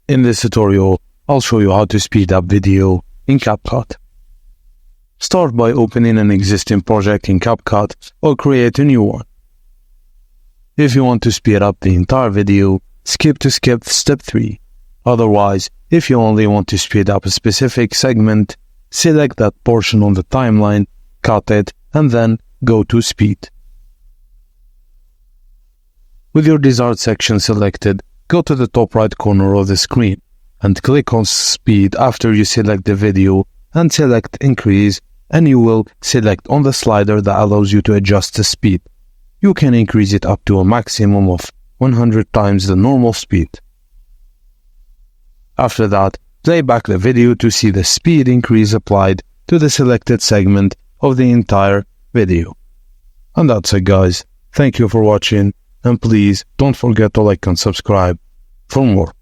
In this tutorial, I'll show you how to speed up video in Capcut. Start by opening an existing project in Capcut or create a new one. If you want to speed up the entire video, skip step 3. Otherwise, if you only want to speed up a specific segment, select that portion on the timeline, cut it, and then go to speed. With your desired section selected, go to the top right corner of the screen and click on speed after you select the video and select increase, and you will select on the slider that allows you to adjust the speed. You can increase it up to a maximum of 100 times the normal speed. After that, play back the video to see the speed increase applied to the selected segment of the entire video. And that's it, guys. Thank you for watching, and please don't forget to like and subscribe for more.